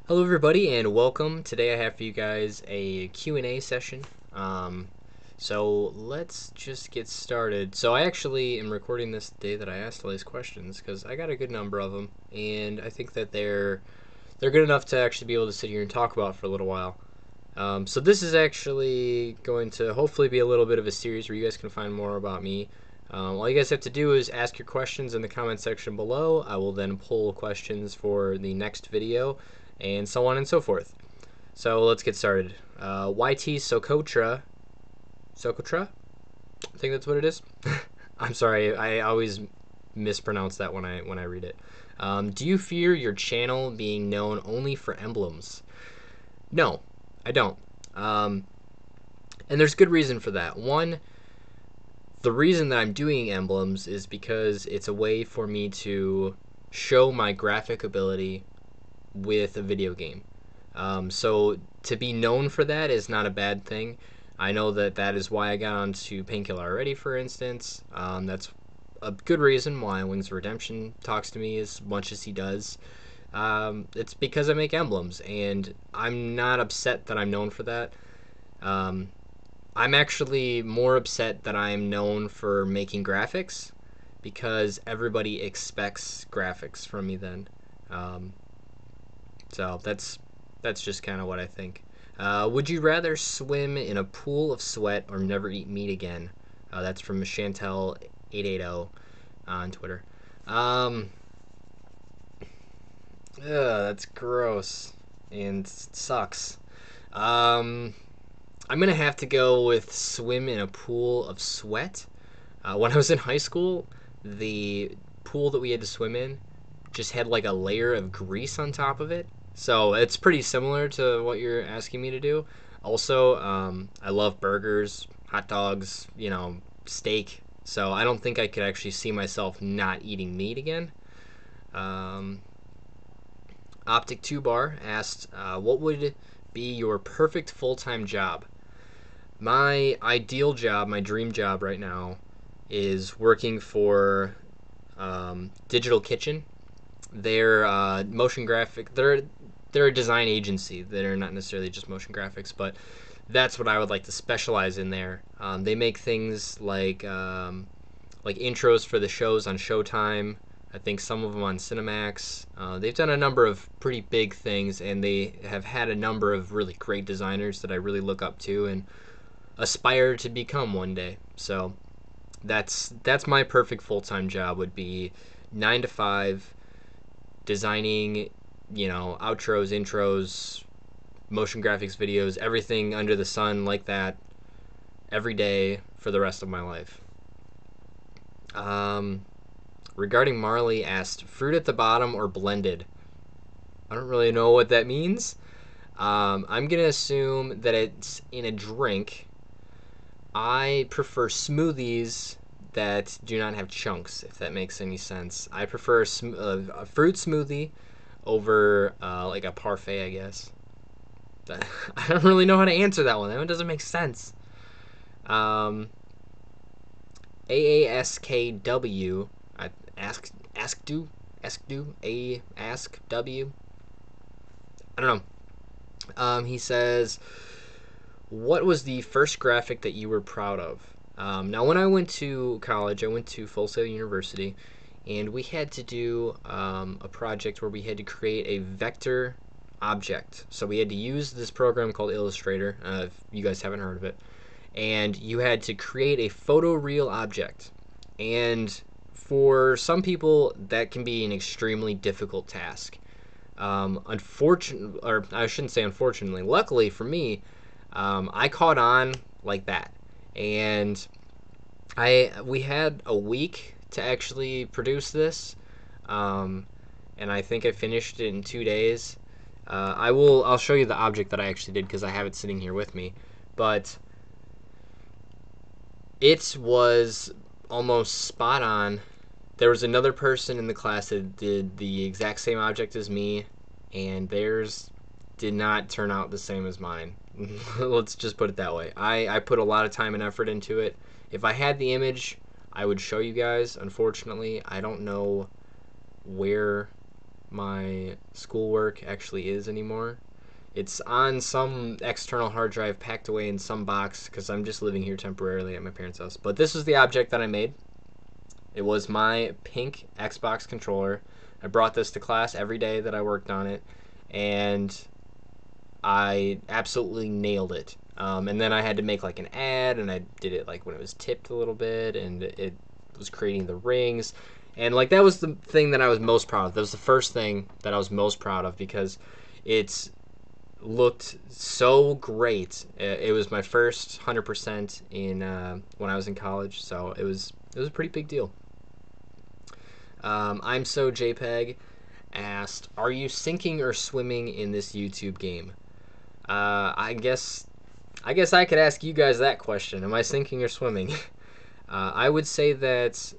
Hello everybody and welcome. Today I have for you guys a Q&A session. So let's just get started. So I actually am recording this the day that I asked all these questions because I got a good number of them and I think that they're good enough to actually be able to sit here and talk about for a little while. So this is actually going to hopefully be a little bit of a series where you guys can find more about me. All you guys have to do is ask your questions in the comment section below. I will then pull questions for the next video and so on and so forth. So let's get started. YT Socotra? I think that's what it is. I'm sorry, I always mispronounce that when I read it. Do you fear your channel being known only for emblems? No, I don't. Um, and there's good reason for that. One, the reason that I'm doing emblems is because it's a way for me to show my graphic ability with a video game. So to be known for that is not a bad thing. I know that that is why I got onto Painkiller already, for instance. That's a good reason why Wings of Redemption talks to me as much as he does. It's because I make emblems, and I'm not upset that I'm known for that. Um, I'm actually more upset that I'm known for making graphics because everybody expects graphics from me then. Um, so that's just kind of what I think. Would you rather swim in a pool of sweat or never eat meat again? That's from Chantel880 on Twitter. Um, that's gross and sucks. Um, I'm gonna have to go with swim in a pool of sweat. When I was in high school, the pool that we had to swim in just had like a layer of grease on top of it. So it's pretty similar to what you're asking me to do. Also, I love burgers, hot dogs, steak. So I don't think I could actually see myself not eating meat again. Um, Optic 2 Bar asked, what would be your perfect full time job? My ideal job, my dream job right now, is working for Digital Kitchen. They're motion graphic. They're a design agency. They're not necessarily just motion graphics, but that's what I would like to specialize in there. They make things like intros for the shows on Showtime. I think some of them on Cinemax. They've done a number of pretty big things, and they have had a number of really great designers that I really look up to and aspire to become one day. So that's my perfect full time job. Would be 9 to 5, designing, outros, intros, motion graphics videos, everything under the sun like that every day for the rest of my life. Um, Regarding Marley asked, fruit at the bottom or blended? I don't really know what that means. I'm going to assume that it's in a drink. I prefer smoothies that do not have chunks, if that makes any sense. I prefer a fruit smoothie over like a parfait, I guess. I don't really know how to answer that one. That one doesn't make sense. Um, AASKW, ask W. I don't know. He says, what was the first graphic that you were proud of? Now, when I went to college, I went to Full Sail University, and we had to do a project where we had to create a vector object. So we had to use this program called Illustrator, if you guys haven't heard of it, and you had to create a photoreal object. And for some people, that can be an extremely difficult task. Unfortunately, or I shouldn't say unfortunately, luckily for me, I caught on like that, and we had a week to actually produce this, um, and I think I finished it in 2 days. I'll show you the object that I actually did because I have it sitting here with me, but it was almost spot on. There was another person in the class that did the exact same object as me, and theirs did not turn out the same as mine. Let's just put it that way. I put a lot of time and effort into it. If I had the image, I would show you guys. Unfortunately, I don't know where my schoolwork actually is anymore. It's on some external hard drive packed away in some box because I'm just living here temporarily at my parents' house. But this is the object that I made. It was my pink Xbox controller. I brought this to class every day that I worked on it, and I absolutely nailed it. And then I had to make like an ad, and I did it like when it was tipped a little bit, and it was creating the rings. And like that was the thing that I was most proud of. That was the first thing that I was most proud of because it's looked so great. It was my first 100% in when I was in college, so it was a pretty big deal. I'm so JPEG asked, "Are you sinking or swimming in this YouTube game?" I guess I could ask you guys that question. Am I sinking or swimming? I would say that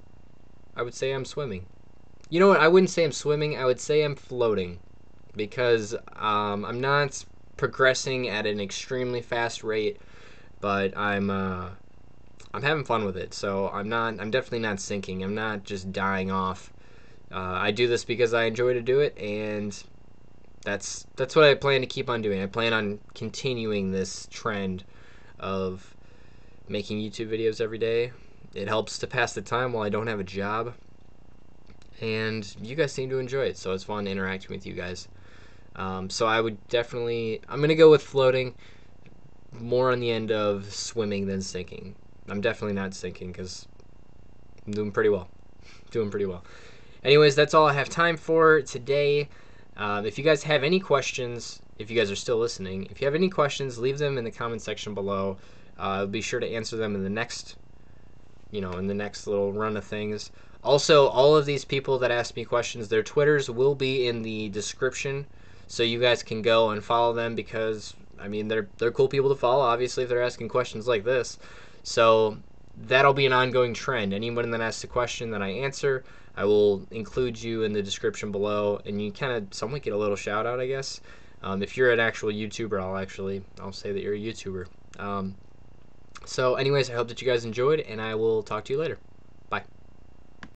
I would say I'm swimming. You know what? I wouldn't say I'm swimming. I would say I'm floating because I'm not progressing at an extremely fast rate, but I'm having fun with it. So I'm not. I'm definitely not sinking. I'm not just dying off. I do this because I enjoy to do it, and that's what I plan to keep on doing. I plan on continuing this trend of making YouTube videos every day. It helps to pass the time while I don't have a job, and you guys seem to enjoy it, so it's fun interacting with you guys. So I would definitely, I'm gonna go with floating, more on the end of swimming than sinking. I'm definitely not sinking because I'm doing pretty well. Doing pretty well. Anyways, that's all I have time for today. If you guys have any questions, if you guys are still listening, if you have any questions, leave them in the comment section below. I'll be sure to answer them in the next, in the next little run of things. Also, all of these people that asked me questions, their Twitters will be in the description, so you guys can go and follow them because, I mean, they're cool people to follow, obviously, if they're asking questions like this. So that'll be an ongoing trend. Anyone that asks a question that I answer, I will include you in the description below, and you kind of somewhat get a little shout out, I guess. If you're an actual YouTuber, I'll say that you're a YouTuber. So anyways, I hope that you guys enjoyed, and I will talk to you later.